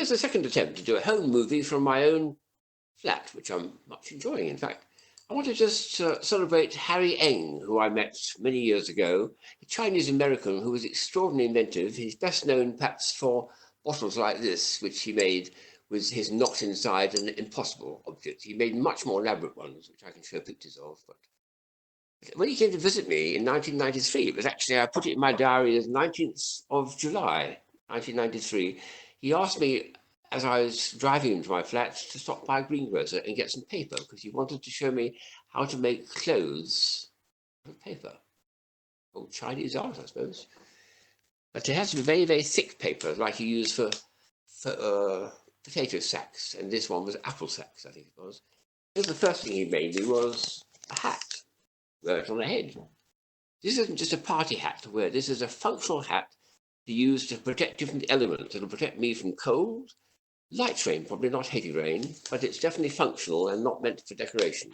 was a second attempt to do a home movie from my own flat, which I'm much enjoying, in fact. I want to just celebrate Harry Eng, who I met many years ago, a Chinese-American who was extraordinarily inventive. He's best known perhaps for bottles like this, which he made with his knot inside an impossible object. He made much more elaborate ones, which I can show pictures of. But when he came to visit me in 1993, it was actually, I put it in my diary as 19th of July, 1993. He asked me, as I was driving into my flat, to stop by a greengrocer and get some paper, because he wanted to show me how to make clothes with paper. Old Chinese art, I suppose. But it has to be very, very thick paper, like you use for potato sacks. And this one was apple sacks, I think it was. The first thing he made me was a hat. Wear it on the head. This isn't just a party hat to wear. This is a functional hat to use to protect different elements. It'll protect me from cold, light rain, probably not heavy rain, but it's definitely functional and not meant for decoration.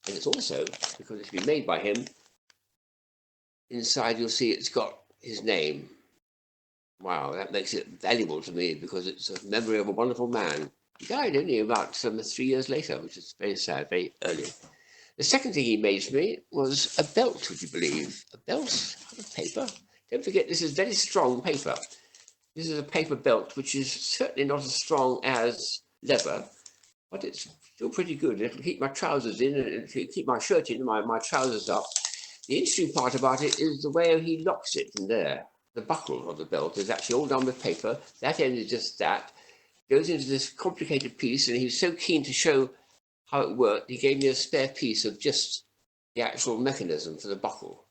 And it's also, because it's been made by him, inside you'll see it's got his name. Wow, that makes it valuable to me because it's a memory of a wonderful man. He died only about 3 years later, which is very sad, very early. The second thing he made for me was a belt, would you believe? A belt out of paper. Don't forget, this is very strong paper. This is a paper belt, which is certainly not as strong as leather, but it's still pretty good. It'll keep my trousers in, and it'll keep my shirt in, my trousers up. The interesting part about it is the way he locks it in there. The buckle of the belt is actually all done with paper. That end is just that. Goes into this complicated piece, and he was so keen to show how it worked, he gave me a spare piece of just the actual mechanism for the buckle.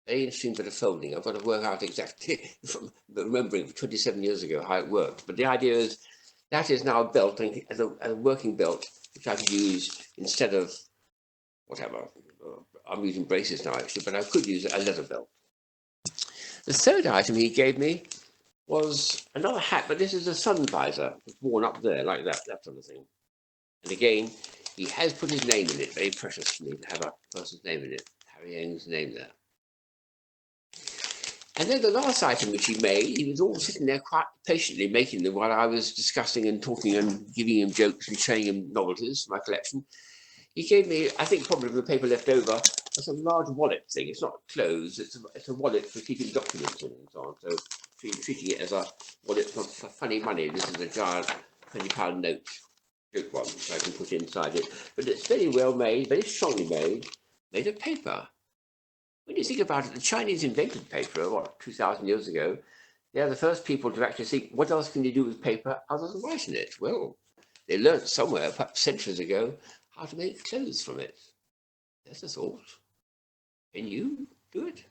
Very interesting bit of folding. I've got to work out exactly from remembering 27 years ago how it worked. But the idea is that is now a belt, a working belt, which I could use instead of whatever. I'm using braces now, actually, but I could use a leather belt. The third item he gave me was another hat, but this is a sun visor. It's worn up there like that sort of thing. And again, he has put his name in it. Very precious to me to have a person's name in it. Harry Eng's name there. And then the last item which he made, he was all sitting there quite patiently making them while I was discussing and talking and giving him jokes and showing him novelties from my collection. He gave me, I think probably the paper left over, a large wallet thing. It's not clothes, it's a wallet for keeping documents in and so on. So treating it as a wallet for funny money. This is a giant £20 note. One, so I can put inside it. But it's very well made, very strongly made of paper. When you think about it, the Chinese invented paper, 2,000 years ago. They're the first people to actually think, what else can you do with paper other than write in it? Well, they learned somewhere, perhaps centuries ago, how to make clothes from it. That's a thought. Can you do it?